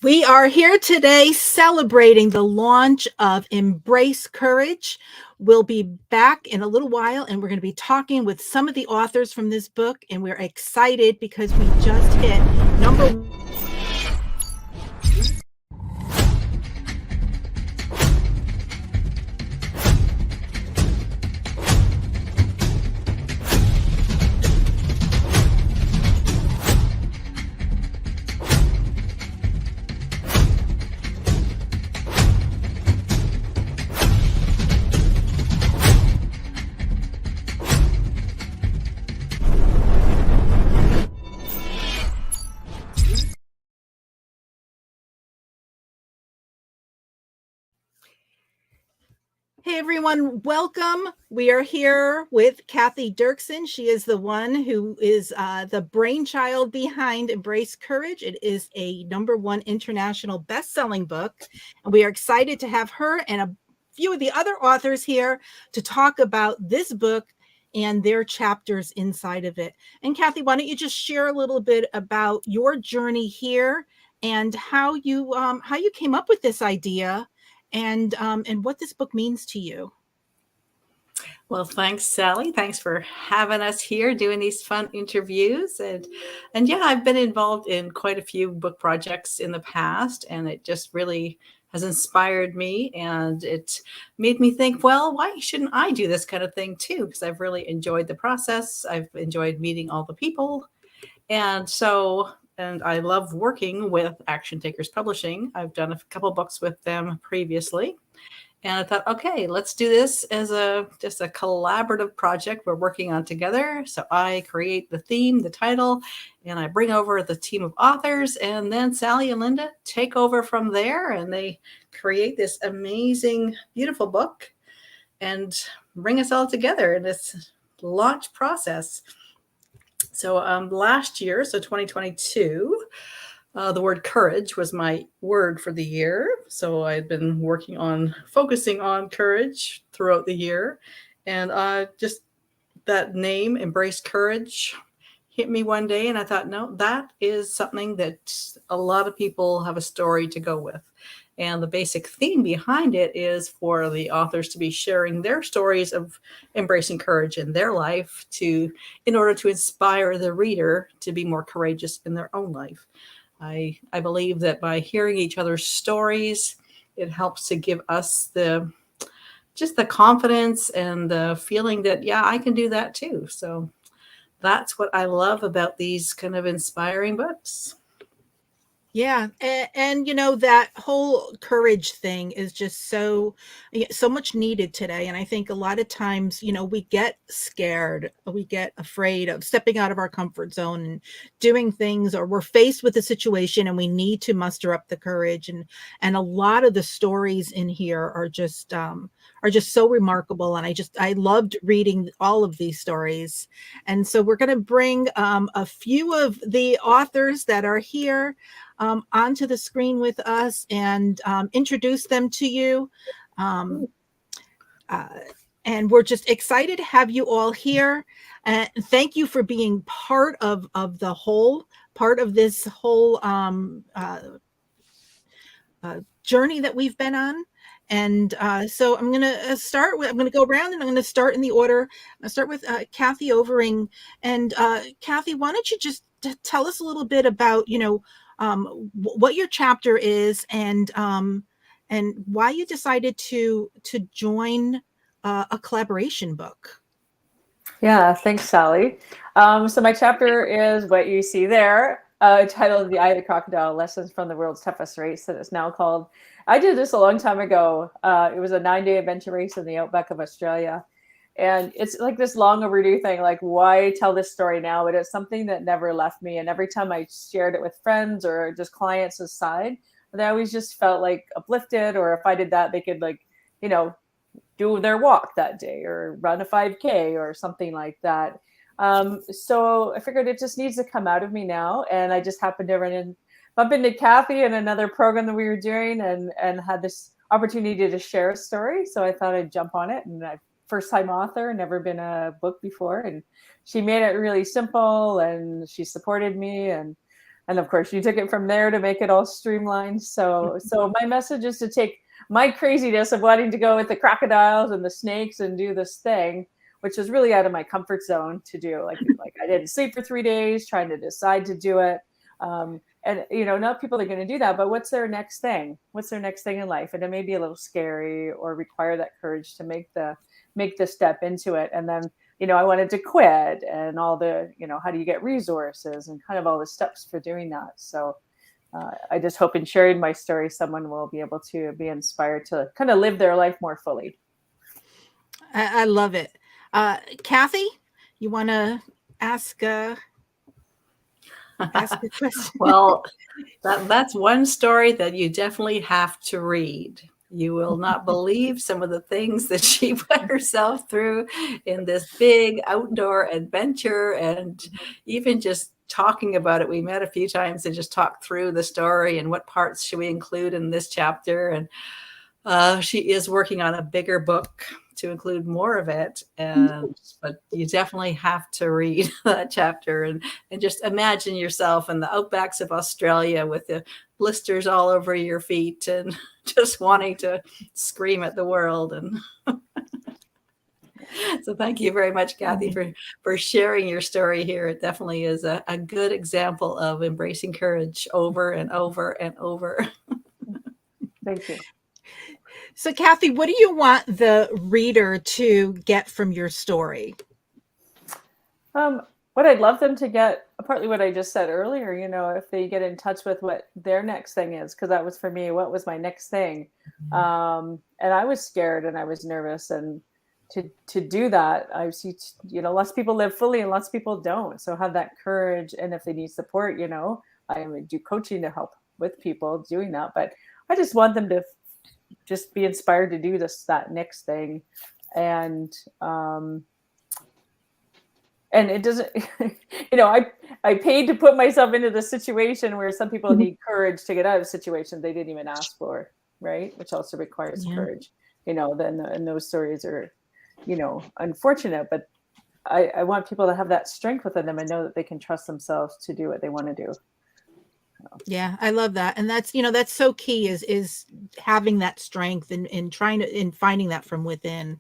We are here today celebrating the launch of Embrace Courage. We'll be back in a little while and we're going to be talking with some of the authors from this book. And we're excited because we just hit number Hey everyone, welcome. We are here with Kathy Dirksen. She is the one who is the brainchild behind Embrace Courage. It is a #1 international best-selling book. And we are excited to have her and a few of the other authors here to talk about this book and their chapters inside of it. And Kathy, why don't you just share a little bit about your journey here and how you came up with this idea and what this book means to you. Well, thanks, Sally. Thanks for having us here doing these fun interviews. And yeah, I've been involved in quite a few book projects in the past, and it just really has inspired me. And it made me think, well, why shouldn't I do this kind of thing too? Because I've really enjoyed the process. I've enjoyed meeting all the people. And I love working with Action Takers Publishing. I've done a couple books with them previously. And I thought, okay, let's do this as just a collaborative project we're working on together. So I create the theme, the title, and I bring over the team of authors, and then Sally and Linda take over from there, and they create this amazing, beautiful book and bring us all together in this launch process. So last year, so 2022, the word courage was my word for the year. So I had been working on focusing on courage throughout the year. And just that name, Embrace Courage, hit me one day. And I thought, no, that is something that a lot of people have a story to go with. And the basic theme behind it is for the authors to be sharing their stories of embracing courage in their life in order to inspire the reader to be more courageous in their own life. I believe that by hearing each other's stories, it helps to give us just the confidence and the feeling that, yeah, I can do that too. So that's what I love about these kind of inspiring books. Yeah, and that whole courage thing is just so much needed today. And I think a lot of times, we get scared, we get afraid of stepping out of our comfort zone and doing things, or we're faced with a situation and we need to muster up the courage. And a lot of the stories in here are just so remarkable. And I loved reading all of these stories. And so we're going to bring a few of the authors that are here onto the screen with us and introduce them to you. And we're just excited to have you all here. Thank you for being part of this whole journey that we've been on. And so I'm going to go around and I'm going to start in the order. I'll start with Kathy Overing. And Kathy, why don't you just tell us a little bit about, what your chapter is and why you decided to join a collaboration book. Yeah, thanks, Sally. So my chapter is what you see there, titled "The Eye of the Crocodile: Lessons from the World's Toughest Race," and it's now called. I did this a long time ago. It was a 9-day adventure race in the outback of Australia. And it's like this long overdue thing, like why tell this story now? But it's something that never left me. And every time I shared it with friends or just clients aside, they always just felt like uplifted, or if I did that, they could do their walk that day or run a 5K or something like that. So I figured it just needs to come out of me now. And I just happened to bump into Kathy in another program that we were doing and had this opportunity to share a story. So I thought I'd jump on it, and first-time author, never been a book before, and she made it really simple, and she supported me, and And of course, you took it from there to make it all streamlined. So my message is to take my craziness of wanting to go with the crocodiles and the snakes and do this thing, which is really out of my comfort zone to do. Like I didn't sleep for 3 days trying to decide to do it. And not people are going to do that, but what's their next thing? What's their next thing in life? And it may be a little scary or require that courage to make the step into it. And then I wanted to quit and all the, how do you get resources and kind of all the steps for doing that. So I just hope in sharing my story, someone will be able to be inspired to kind of live their life more fully. I love it. Kathy, you want to ask a question? Well, that's one story that you definitely have to read. You will not believe some of the things that she put herself through in this big outdoor adventure. And even just talking about it, we met a few times and just talked through the story and what parts should we include in this chapter. And she is working on a bigger book to include more of it. But you definitely have to read that chapter and just imagine yourself in the outbacks of Australia with the blisters all over your feet and just wanting to scream at the world. And so thank you very much, Kathy, for sharing your story here. It definitely is a good example of embracing courage over and over and over. Thank you. So, Kathy, what do you want the reader to get from your story? What I'd love them to get, partly what I just said earlier, if they get in touch with what their next thing is, because that was for me, what was my next thing? And I was scared and I was nervous. And to do that, I see, lots of people live fully and lots of people don't. So have that courage. And if they need support, I would do coaching to help with people doing that. But I just want them to just be inspired to do that next thing. And it doesn't, I paid to put myself into the situation where some people need courage to get out of a situation they didn't even ask for, right? Which also requires courage, then, and those stories are, unfortunate, but I want people to have that strength within them and know that they can trust themselves to do what they want to do. Yeah, I love that. And that's, that's so key is having that strength and finding that from within.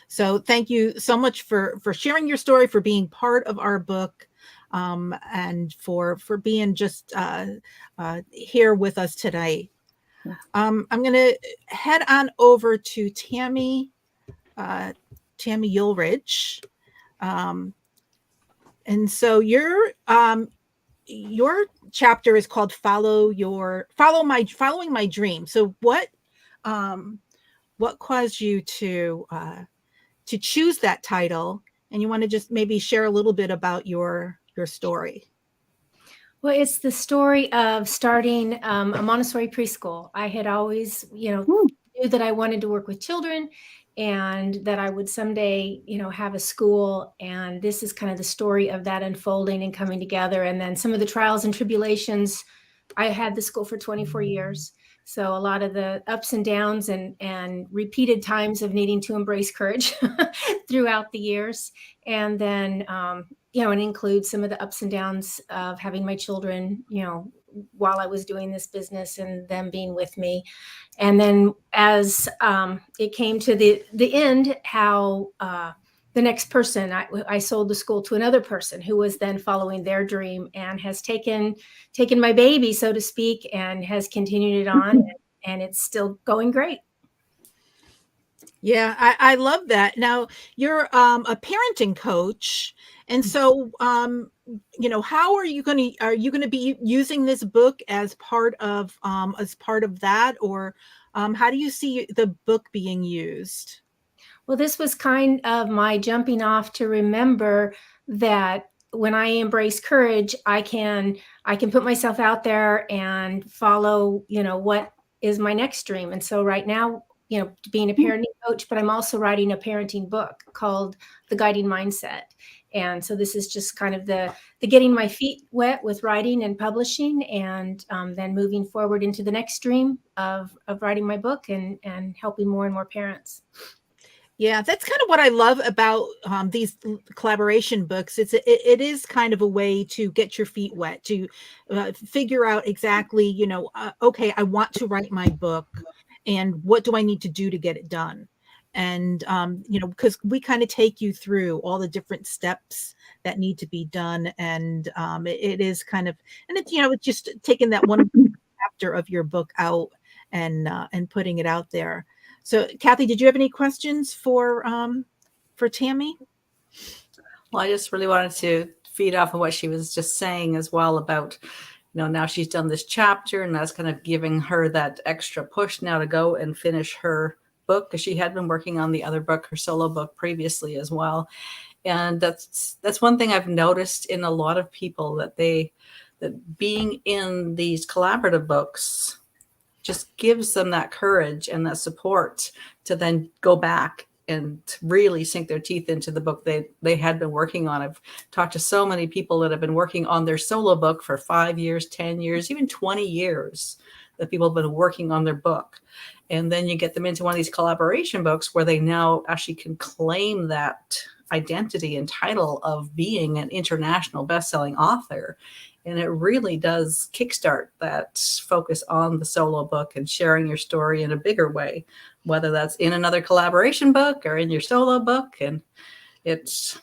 So thank you so much for sharing your story, for being part of our book, and for being just here with us today. I'm going to head on over to Tammy Ulrich. And so your chapter is called following my dream. So what caused you to choose that title? And you want to just maybe share a little bit about your story. Well, it's the story of starting a Montessori preschool. I had always, knew that I wanted to work with children and that I would someday, have a school. And this is kind of the story of that unfolding and coming together. And then some of the trials and tribulations. I had the school for 24 years. So a lot of the ups and downs and repeated times of needing to embrace courage throughout the years. And then, and include some of the ups and downs of having my children, while I was doing this business and them being with me. And then as it came to the end, how the next person, I sold the school to another person who was then following their dream and has taken my baby, so to speak, and has continued it on, and it's still going great. Yeah, I love that. Now you're a parenting coach, and so how are you going to be using this book as part of that, or how do you see the book being used? Well, this was kind of my jumping off to remember that when I embrace courage, I can put myself out there and follow, what is my next dream. And so right now, being a parenting coach, but I'm also writing a parenting book called The Guiding Mindset. And so this is just kind of the getting my feet wet with writing and publishing, and then moving forward into the next dream of writing my book and helping more and more parents. Yeah, that's kind of what I love about these collaboration books. It is kind of a way to get your feet wet, to figure out exactly, okay, I want to write my book, and what do I need to do to get it done? And because we kind of take you through all the different steps that need to be done, and it is kind of, and it's just taking that one chapter of your book out and putting it out there. So, Kathy, did you have any questions for Tammy? Well, I just really wanted to feed off of what she was just saying as well about, now she's done this chapter and that's kind of giving her that extra push now to go and finish her book, because she had been working on the other book, her solo book, previously as well. And that's one thing I've noticed in a lot of people, that being in these collaborative books just gives them that courage and that support to then go back and really sink their teeth into the book they had been working on. I've talked to so many people that have been working on their solo book for 5 years, 10 years, even 20 years, that people have been working on their book. And then you get them into one of these collaboration books where they now actually can claim that identity and title of being an international best-selling author. And it really does kickstart that focus on the solo book and sharing your story in a bigger way, whether that's in another collaboration book or in your solo book. And it's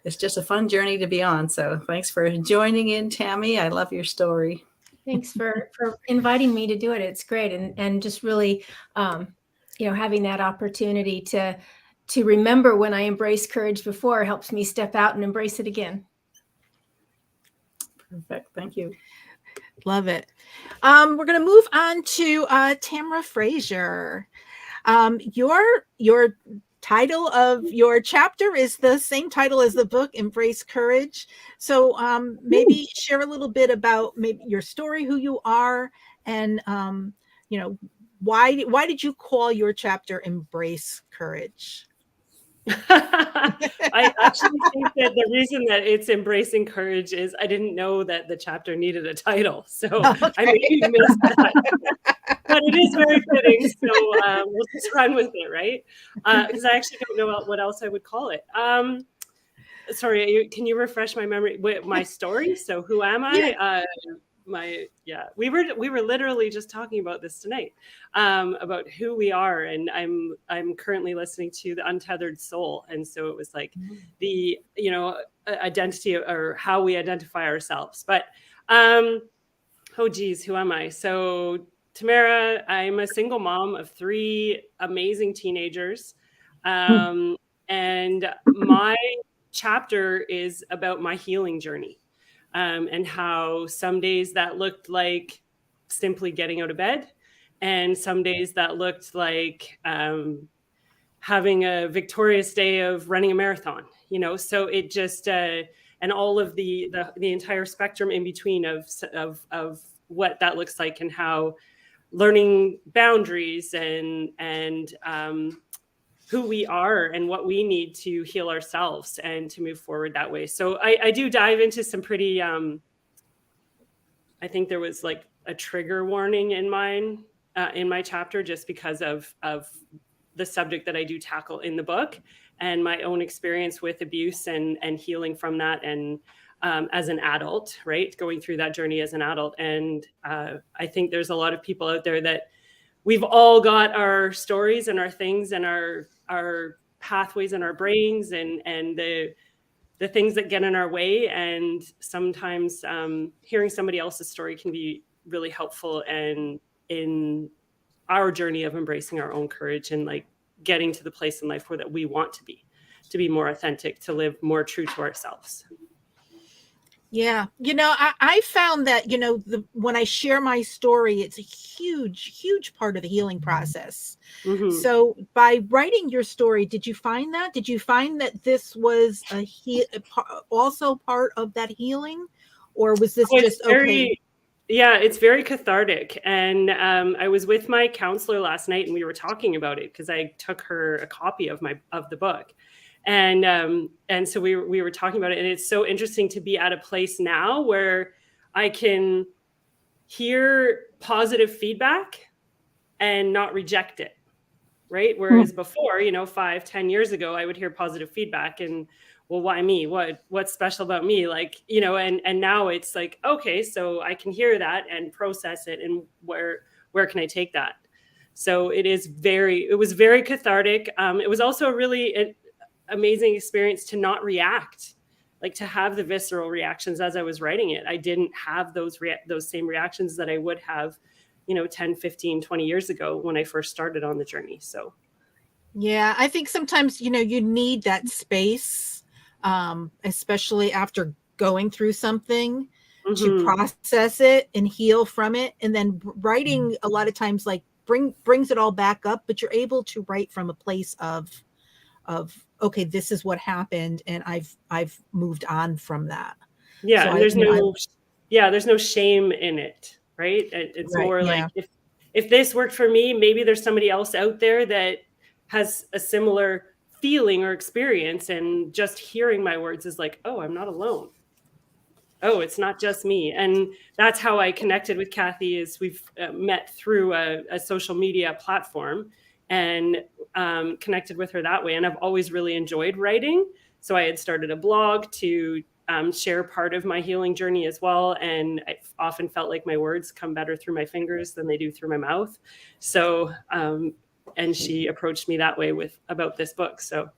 just a fun journey to be on. So thanks for joining in, Tammy. I love your story. Thanks for inviting me to do it. It's great. And just really, having that opportunity to remember when I embraced courage before helps me step out and embrace it again. Perfect. Thank you. Love it. We're going to move on to Tamara Frazier. Your title of your chapter is the same title as the book, Embrace Courage. So maybe share a little bit about maybe your story, who you are, and why did you call your chapter Embrace Courage? I actually think that the reason that it's Embracing Courage is I didn't know that the chapter needed a title. So Okay. I maybe missed that. But it is very fitting. So we'll just run with it, right? Because I actually don't know what else I would call it. Sorry, can you refresh my memory? My story? So who am I? Yeah. We were literally just talking about this tonight, about who we are, and I'm currently listening to The Untethered Soul, and so it was like the identity or how we identify ourselves. But oh geez, who am I? So Tamara, I'm a single mom of 3 amazing teenagers, and my chapter is about my healing journey. And how some days that looked like simply getting out of bed, and some days that looked like having a victorious day of running a marathon. So it just and all of the entire spectrum in between of what that looks like, and how learning boundaries and who we are and what we need to heal ourselves and to move forward that way. So I do dive into some pretty, I think there was like a trigger warning in my chapter, just because of the subject that I do tackle in the book, and my own experience with abuse and healing from that. And as an adult, right, going through that journey as an adult. And I think there's a lot of people out there that we've all got our stories and our things and our pathways in our brains and the things that get in our way. And sometimes hearing somebody else's story can be really helpful, and in our journey of embracing our own courage and like getting to the place in life where that we want to be more authentic, to live more true to ourselves. Yeah. I found that, when I share my story, it's a huge, huge part of the healing process. Mm-hmm. So by writing your story, did you find that this was also part of that healing, or was this just okay? Yeah, it's very cathartic. And I was with my counselor last night, and we were talking about it because I took her a copy of the book. And so we were talking about it, and it's so interesting to be at a place now where I can hear positive feedback and not reject it, right? Whereas before, 5-10 years ago, I would hear positive feedback and, well, why me? What's special about me? Like, and now it's like, okay, so I can hear that and process it, and where can I take that? So it was very cathartic. It was also a really amazing experience to not react, like to have the visceral reactions as I was writing it. I didn't have those same reactions that I would have, 10, 15, 20 years ago when I first started on the journey. So Yeah, I think sometimes, you need that space, especially after going through something, to process it and heal from it. And then writing a lot of times like brings it all back up, but you're able to write from a place of okay, this is what happened, and I've moved on from that. Yeah, So and there's no shame in it, right? It's right, more like, yeah. if this worked for me, maybe there's somebody else out there that has a similar feeling or experience, and just hearing my words is like, oh, I'm not alone. Oh, it's not just me. And that's how I connected with Kathy, is we've met through a social media platform, and connected with her that way. And I've always really enjoyed writing. So I had started a blog to share part of my healing journey as well. And I often felt like my words come better through my fingers than they do through my mouth. So, and she approached me that way about this book. So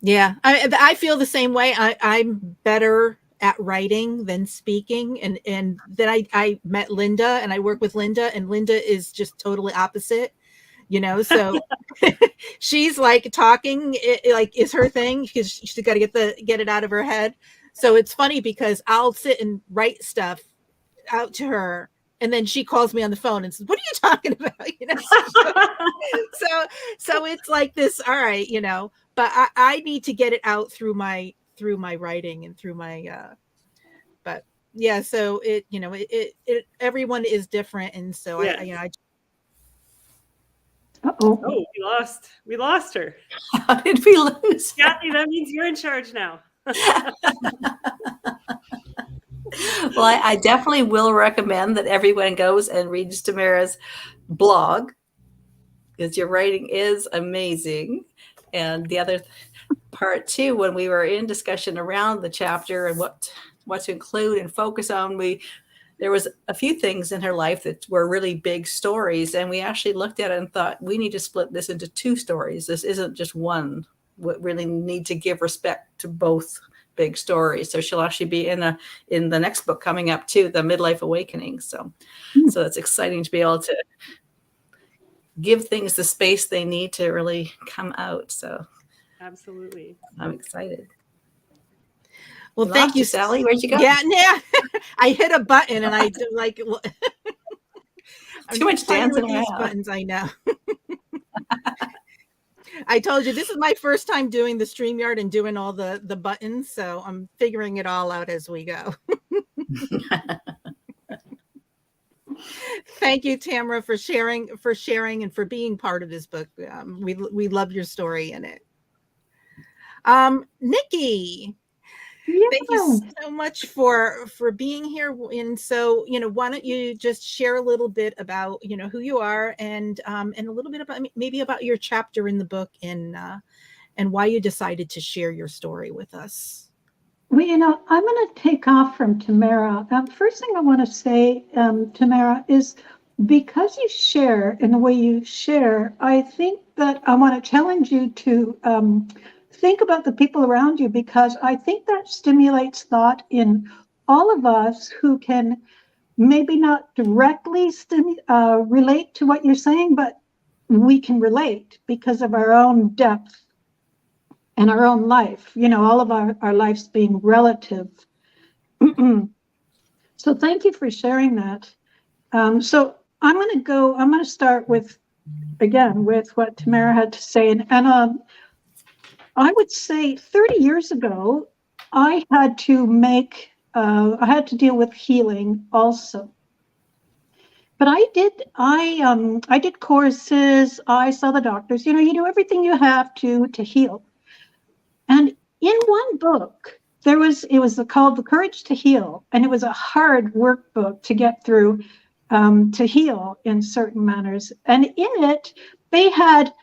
Yeah, I feel the same way. I'm better at writing than speaking, and then I met Linda, and I work with Linda, and Linda is just totally opposite, so she's like talking like is her thing, because she's got to get it out of her head. So it's funny because I'll sit and write stuff out to her, and then she calls me on the phone and says, "What are you talking about?" So it's like this. All right, but I need to get it out through my writing and through my but yeah. So it everyone is different, and so yeah. I Oh, we lost her. How did we lose? Kathy, that means you're in charge now. Well, I definitely will recommend that everyone goes and reads Tamara's blog, because your writing is amazing. And the other part too, when we were in discussion around the chapter and what to include and focus on, there was a few things in her life that were really big stories, and we actually looked at it and thought, we need to split this into 2 stories. This isn't just one. We really need to give respect to both big stories. So she'll actually be in the next book coming up too, the Midlife Awakening. So it's exciting to be able to give things the space they need to really come out. So absolutely, I'm excited. Well, thank you, Sally. Where'd you go? Yeah. I hit a button, and I did like too much dancing with these buttons. I know. I told you this is my first time doing the StreamYard and doing all the buttons, so I'm figuring it all out as we go. Thank you, Tamara, for sharing and for being part of this book. We love your story in it. Nikki, thank you so much for being here. And so, why don't you just share a little bit about, who you are, and a little bit about maybe about your chapter in the book, and why you decided to share your story with us. Well, I'm going to take off from Tamara. First thing I want to say, Tamara, is because you share in the way you share, I think that I want to challenge you to think about the people around you, because I think that stimulates thought in all of us who can maybe not directly relate to what you're saying, but we can relate because of our own depth and our own life, all of our lives being relative. So thank you for sharing that. So I'm going to start with what Tamara had to say. And I would say 30 years ago, I had to deal with healing also. But I did courses, I saw the doctors, you do everything you have to heal. And in one book, it was called The Courage to Heal, and it was a hard workbook to get through to heal in certain manners. And in it, they had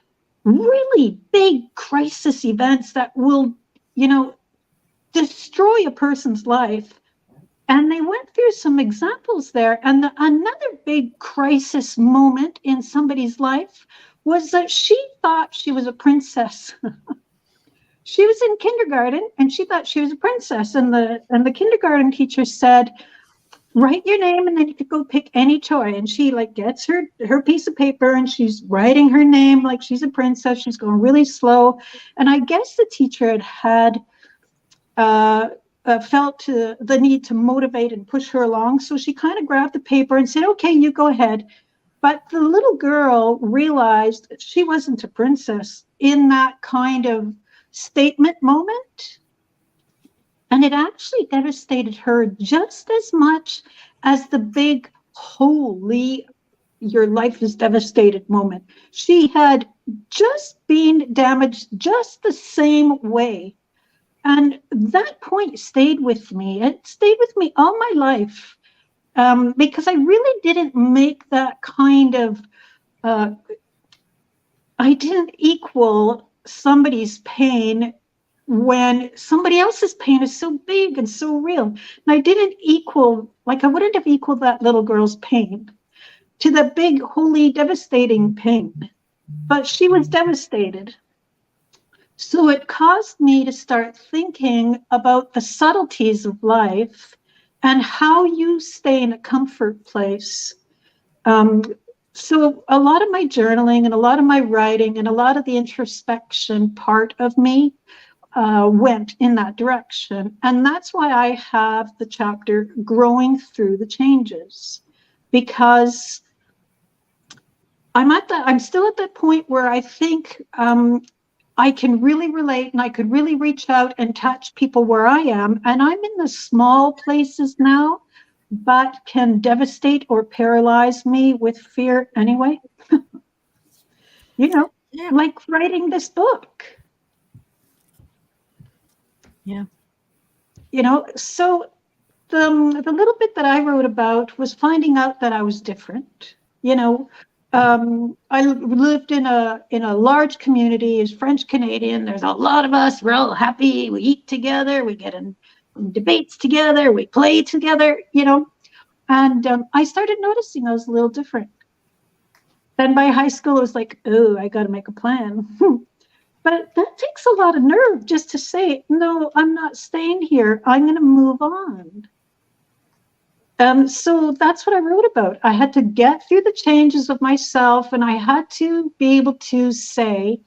really big crisis events that will, destroy a person's life. And they went through some examples there. And another big crisis moment in somebody's life was that she thought she was a princess. She was in kindergarten and she thought she was a princess. And the kindergarten teacher said, write your name and then you could go pick any toy. And she gets her piece of paper and she's writing her name like she's a princess. She's going really slow. And I guess the teacher had felt the need to motivate and push her along. So she kind of grabbed the paper and said, okay, you go ahead. But the little girl realized she wasn't a princess in that kind of statement moment. And it actually devastated her just as much as the big, holy, your life is devastated moment. She had just been damaged just the same way. And that point stayed with me. It stayed with me all my life, because I really didn't make that kind of, I didn't equal somebody's pain when somebody else's pain is so big and so real. And I didn't equal, I wouldn't have equaled that little girl's pain to the big, holy, devastating pain. But she was devastated. So it caused me to start thinking about the subtleties of life and how you stay in a comfort place. So a lot of my journaling and a lot of my writing and a lot of the introspection part of me went in that direction. And that's why I have the chapter Growing Through the Changes, because I'm still at that point where I think I can really relate and I could really reach out and touch people where I am. And I'm in the small places now, but can devastate or paralyze me with fear anyway. Yeah. Like writing this book. Yeah. So the little bit that I wrote about was finding out that I was different. I lived in a large community as French Canadian. There's a lot of us. We're all happy. We eat together. We get in debates together. We play together. And I started noticing I was a little different. Then by high school, it was like, oh, I got to make a plan. But that takes a lot of nerve just to say, no, I'm not staying here. I'm going to move on. So that's what I wrote about. I had to get through the changes of myself, and I had to be able to say,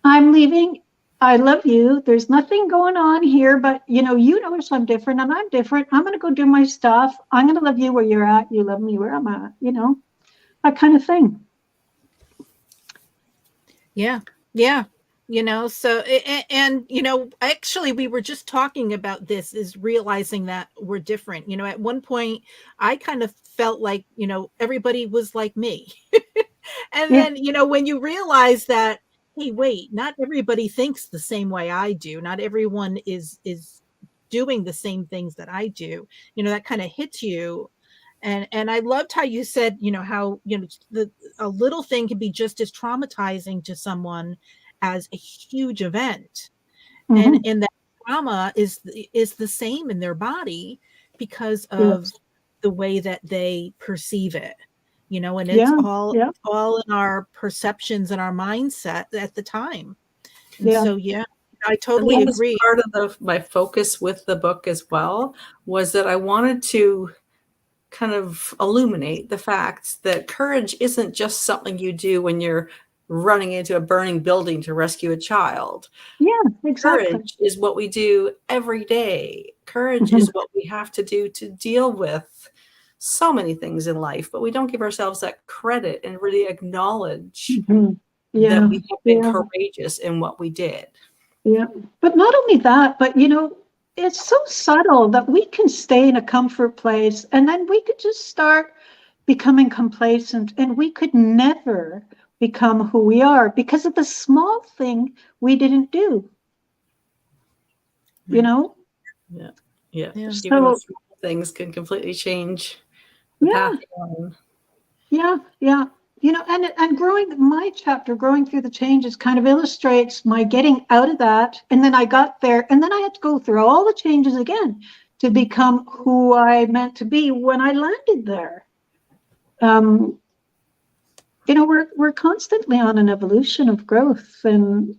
I'm leaving. I love you. There's nothing going on here, but you notice I'm different and I'm different. I'm going to go do my stuff. I'm going to love you where you're at. You love me where I'm at, that kind of thing. Yeah. Yeah. So, and, actually we were just talking about this, is realizing that we're different. At one point I kind of felt like, everybody was like me. And Yeah. then, when you realize that, hey, wait, not everybody thinks the same way I do. Not everyone is doing the same things that I do. That kind of hits you. And I loved how you said, how, a little thing can be just as traumatizing to someone as a huge event. Mm-hmm. And that trauma is the same in their body because of the way that they perceive it. And it's all in our perceptions and our mindset at the time. And so, I totally agree. Part of my focus with the book as well was that I wanted to kind of illuminate the fact that courage isn't just something you do when you're running into a burning building to rescue a child. Yeah, exactly. Courage is what we do every day. Courage is what we have to do to deal with so many things in life, but we don't give ourselves that credit and really acknowledge that we have been courageous in what we did. Yeah. But not only that, but it's so subtle that we can stay in a comfort place and then we could just start becoming complacent and we could never become who we are because of the small thing we didn't do. Yeah. So, even the small things can completely change the path you're on. Yeah. and my chapter, growing through the changes, kind of illustrates my getting out of that. And then I got there, and then I had to go through all the changes again to become who I meant to be when I landed there. We're constantly on an evolution of growth, and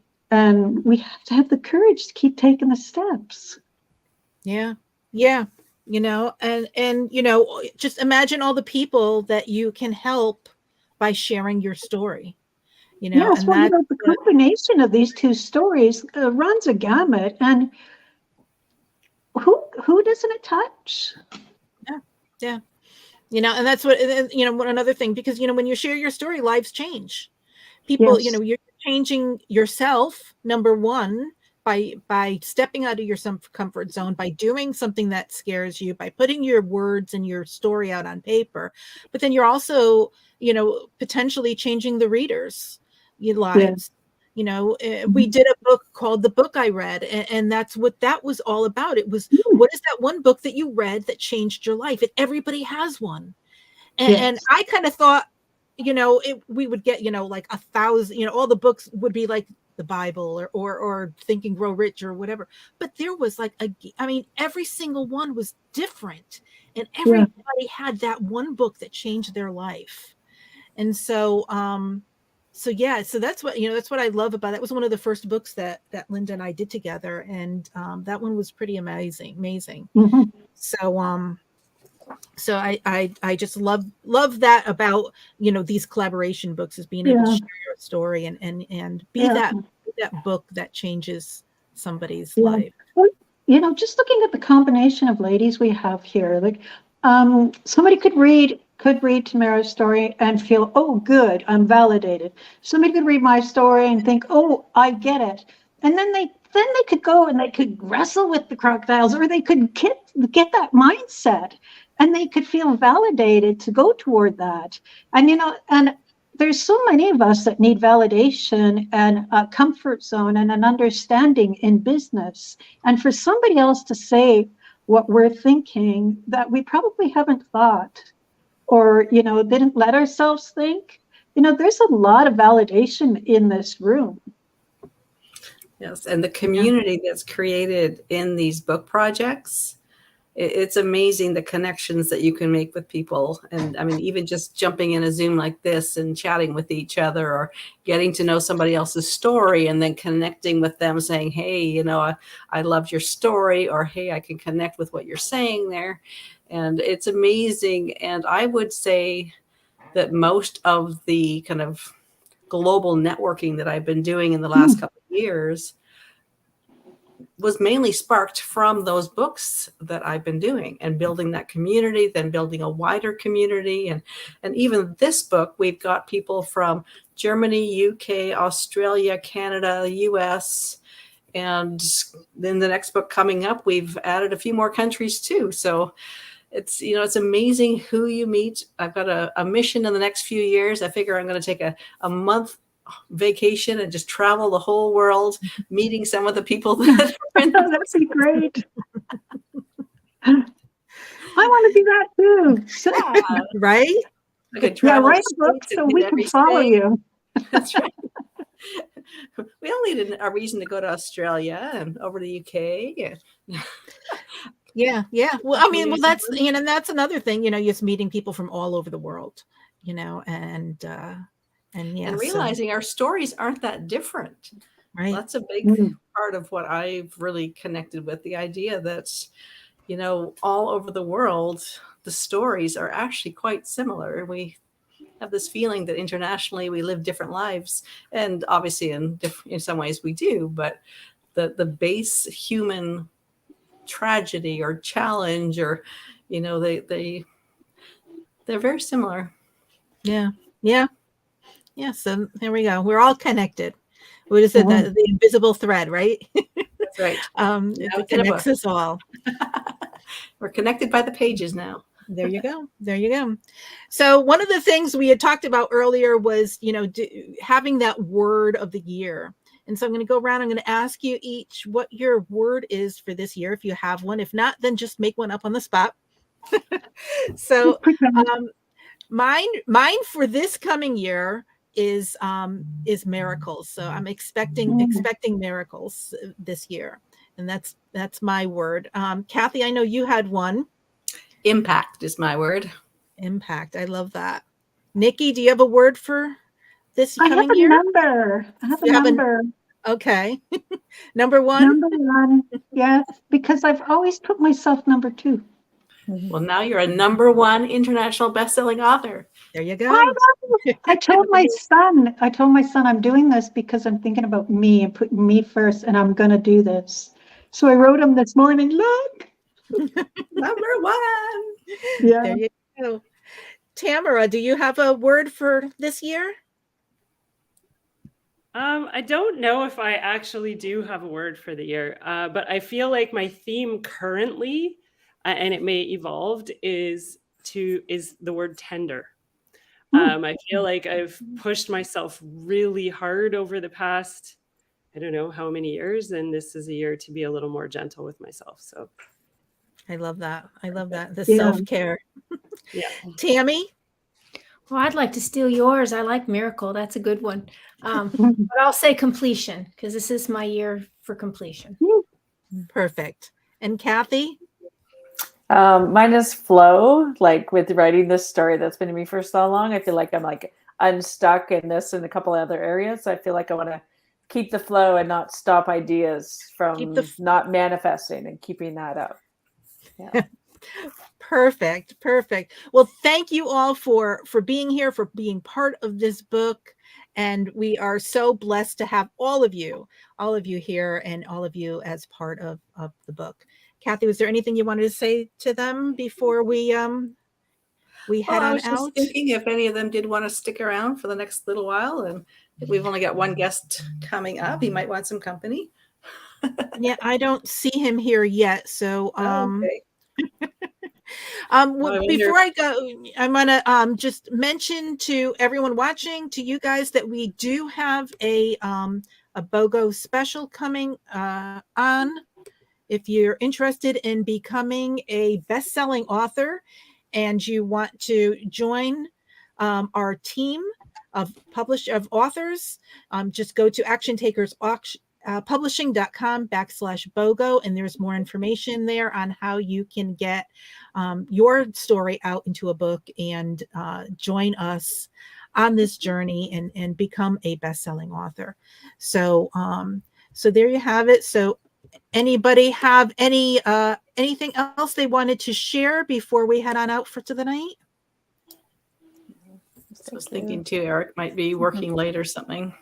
we have to have the courage to keep taking the steps. Yeah. Yeah. And just imagine all the people that you can help by sharing your story, Yes, and well, that the combination of these two stories runs a gamut, and who doesn't it touch? yeah. And that's what, another thing, because, when you share your story, lives change. People, Yes. you're changing yourself, number one, by stepping out of your comfort zone, by doing something that scares you, by putting your words and your story out on paper. But then you're also, potentially changing the readers' lives. We did a book called The Book I Read, and that's what that was all about. It was, what is that one book that you read that changed your life? And everybody has one. And Yes. I kind of thought, we would get, like 1,000, all the books would be like the Bible or Think and Grow Rich or whatever. But there was like every single one was different, and everybody had that one book that changed their life. And so, so that's what I love about it. That was one of the first books that Linda and I did together, and that one was pretty amazing. Mm-hmm. So I just love that about these collaboration books, is being able to share your story and be that book that changes somebody's life. Well, just looking at the combination of ladies we have here, like somebody could read Tamara's story and feel, oh, good, I'm validated. Somebody could read my story and think, oh, I get it. And then they could go and they could wrestle with the crocodiles, or they could get that mindset, and they could feel validated to go toward that. And there's so many of us that need validation and a comfort zone and an understanding in business. And for somebody else to say what we're thinking that we probably haven't thought, or, didn't let ourselves think, there's a lot of validation in this room. Yes, and the community that's created in these book projects, it's amazing the connections that you can make with people. And I mean, even just jumping in a Zoom like this and chatting with each other, or getting to know somebody else's story and then connecting with them, saying, hey, I loved your story, or hey, I can connect with what you're saying there. And it's amazing. And I would say that most of the kind of global networking that I've been doing in the last couple of years was mainly sparked from those books that I've been doing, and building that community, then building a wider community. And even this book, we've got people from Germany, UK, Australia, Canada, US, and then the next book coming up, we've added a few more countries too. So it's, it's amazing who you meet. I've got a mission in the next few years. I figure I'm going to take a month vacation and just travel the whole world, meeting some of the people that are in That'd be great. I want to do that too. Yeah. Right? I could travel write a book so we can follow you. That's right. We all need a reason to go to Australia and over to the UK. Yeah. Well, that's that's another thing. Just meeting people from all over the world. And realizing our stories aren't that different. Right. That's a big part of what I've really connected with, the idea that, all over the world, the stories are actually quite similar. We have this feeling that internationally we live different lives, and obviously in some ways we do, but the base human tragedy or challenge, or, they're very similar. Yeah. So here we go. We're all connected. What is it? The invisible thread, right? That's right. It connects us all. We're connected by the pages now. There you go. So one of the things we had talked about earlier was, having that word of the year. And so I'm going to go around. I'm going to ask you each what your word is for this year, if you have one. If not, then just make one up on the spot. So Mine for this coming year is miracles. So I'm expecting miracles this year, and that's my word. Kathy, I know you had one. Impact is my word. Impact. I love that. Nikki, do you have a word for this I have coming a year? number. I have a You have a number. okay. Number one. Number one. Yes, because I've always put myself number two. Well, now you're a #1 international best-selling author. There you I go. know. I told my son I'm doing this because I'm thinking about me and putting me first, and I'm gonna do this. So I wrote him this morning, look. #1. Yeah. There you go. Tamara, do you have a word for this year? I don't know if I actually do have a word for the year, but I feel like my theme currently, and it may evolved, is the word tender. I feel like I've pushed myself really hard over the past, I don't know how many years, and this is a year to be a little more gentle with myself. So I love that. I love that. The Yeah. self-care. yeah. Tammy? Well, I'd like to steal yours. I like miracle. That's a good one. But I'll say completion because this is my year for completion. Perfect. And Kathy? Mine is flow. Like with writing this story that's been in me for so long, I feel like I'm like unstuck in this and a couple other areas. So I feel like I want to keep the flow and not stop ideas from not manifesting and keeping that up. Yeah. Perfect. Well, thank you all for being here, for being part of this book. And we are so blessed to have all of you here and all of you as part of the book. Kathy, was there anything you wanted to say to them before we head Well, I on was just out? thinking if any of them did want to stick around for the next little while, and if we've only got one guest coming up, he might want some company. Yeah, I don't see him here yet. So Okay. before I go, I'm gonna just mention to everyone watching, to you guys, that we do have a BOGO special coming on. If you're interested in becoming a best-selling author and you want to join our team of authors, just go to Action Takers publishing.com/BOGO, and there's more information there on how you can get your story out into a book and join us on this journey and become a best-selling author. So there you have it. So anybody have anything else they wanted to share before we head on out for the night? I was thinking too, Eric might be working late or something.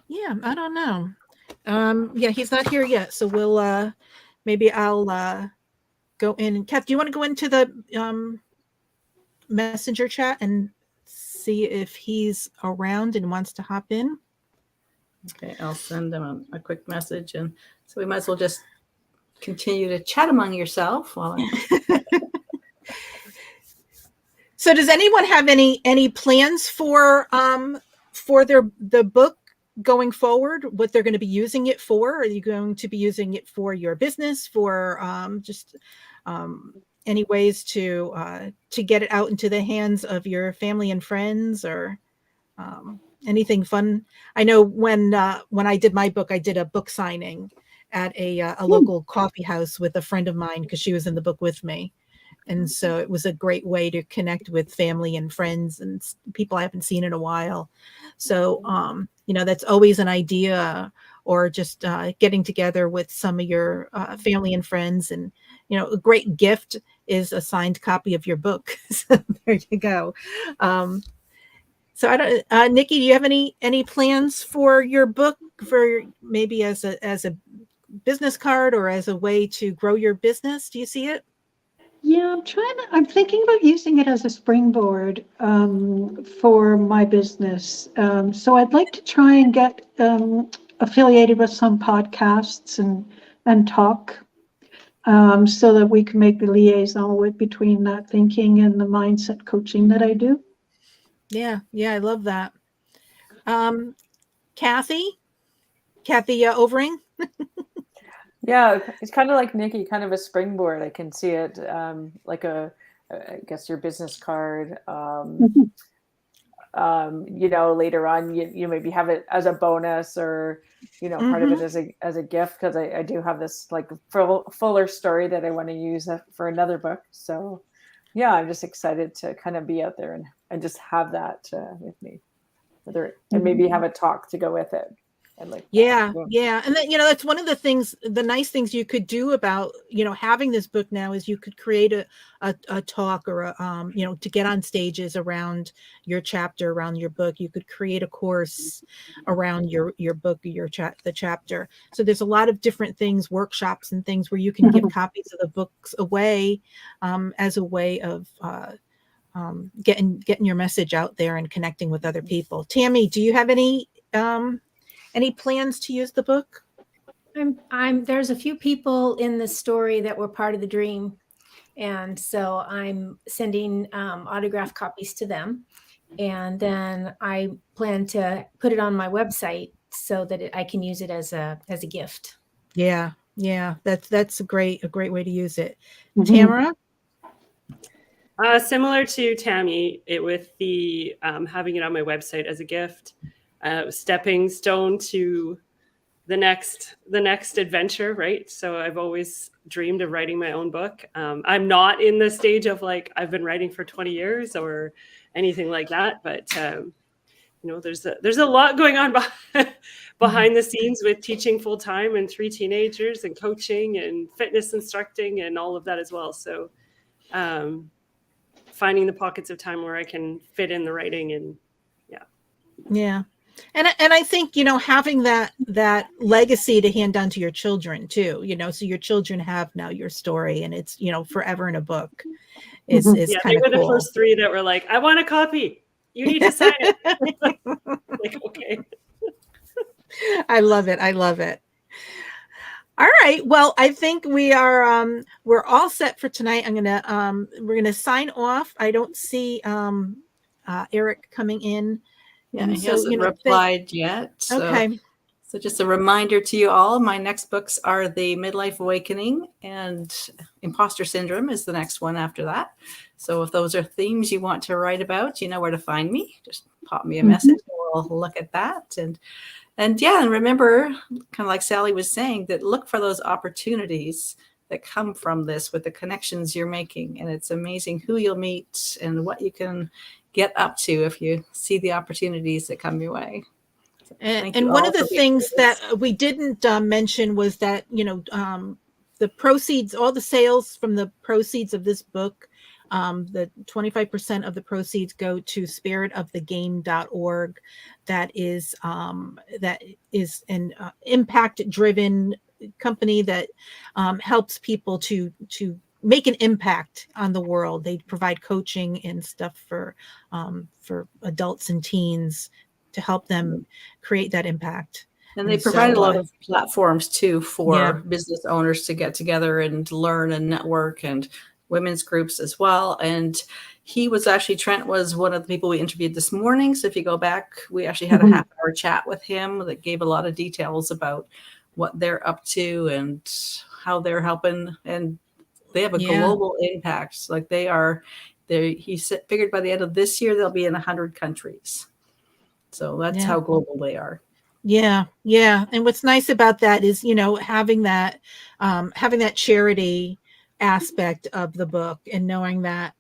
Yeah, I don't know. Yeah, he's not here yet, so we'll maybe I'll go in. Kath, do you want to go into the messenger chat and see if he's around and wants to hop in? Okay, I'll send him a quick message, and so we might as well just continue to chat among yourself while I'm So does anyone have any plans for the book going forward, what they're going to be using it for? Are you going to be using it for your business, for just any ways to get it out into the hands of your family and friends, or anything fun? I know when I did my book, I did a book signing at a local coffee house with a friend of mine because she was in the book with me. And so it was a great way to connect with family and friends and people I haven't seen in a while. So, that's always an idea, or just getting together with some of your family and friends. And, a great gift is a signed copy of your book. So there you go. So I don't, Nikki, do you have any plans for your book, for maybe as a business card or as a way to grow your business? Do you see it? Yeah, I'm thinking about using it as a springboard for my business. So I'd like to try and get affiliated with some podcasts and talk so that we can make the liaison between that thinking and the mindset coaching that I do. Yeah, I love that. Kathy Overing. Yeah, it's kind of like Nikki, kind of a springboard. I can see it like a I guess your business card. Mhm. Later on you maybe have it as a bonus, or part of it Mhm. as a gift, because I do have this like fuller story that I want to use for another book. So yeah, I'm just excited to kind of be out there and just have that with me, and maybe have a talk to go with it, and like that. Yeah, yeah. And then, that's one of the things, the nice things you could do about, having this book now is you could create a talk or to get on stages around your chapter, around your book. You could create a course around your book, the chapter. So there's a lot of different things, workshops and things where you can give copies of the books away as a way of getting your message out there and connecting with other people. Tammy, do you have any plans to use the book? There's a few people in the story that were part of the dream. And so I'm sending autographed copies to them. And then I plan to put it on my website so that I can use it as a gift. Yeah, yeah, that's a great way to use it. Mhm. Tamara? Similar to Tammy, with the having it on my website as a gift, stepping stone to the next adventure, right? So I've always dreamed of writing my own book. I'm not in the stage of like I've been writing for 20 years or anything like that, but there's a lot going on behind the scenes with teaching full time and 3 teenagers and coaching and fitness instructing and all of that as well. So finding the pockets of time where I can fit in the writing, and Yeah. And I think, having that legacy to hand down to your children too, so your children have now your story, and it's, forever in a book is yeah, they kind of were the cool. first 3 that were like, I want a copy. You need to sign it. Like, okay. I love it. I love it. All right. Well, I think we're all set for tonight. We're gonna sign off. I don't see Eric coming in. Yeah, And he so, hasn't replied yet. okay. So just a reminder to you all, my next books are The Midlife Awakening, and Imposter Syndrome is the next one after that. So if those are themes you want to write about, you know where to find me. Just pop me a message and we'll look at that. And remember, kind of like Sally was saying, that look for those opportunities that come from this with the connections you're making. And it's amazing who you'll meet and what you can get up to if you see the opportunities that come your way. And one of the things that we didn't mention was that, the proceeds, all the sales from the proceeds of this book, the 25% of the proceeds go to spiritofthegame.org. That is an impact-driven company that helps people to make an impact on the world. They provide coaching and stuff for adults and teens to help them create that impact. And they provide a lot of platforms too for business owners to get together and learn and network, and women's groups as well. And Trent was one of the people we interviewed this morning. So if you go back, we actually had a half-hour chat with him that gave a lot of details about what they're up to and how they're helping. And they have a global impact. Like he figured by the end of this year, they'll be in 100 countries. So that's how global they are. Yeah. Yeah. And what's nice about that is, having that charity aspect of the book, and knowing that,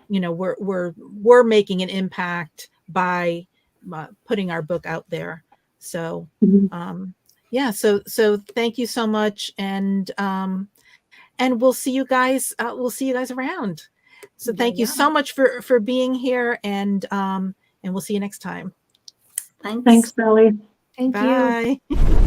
we're making an impact by putting our book out there. So, so thank you so much. And we'll see you guys. We'll see you guys around. So thank you so much for being here, and we'll see you next time. Thanks, Sally. Thank Bye. you.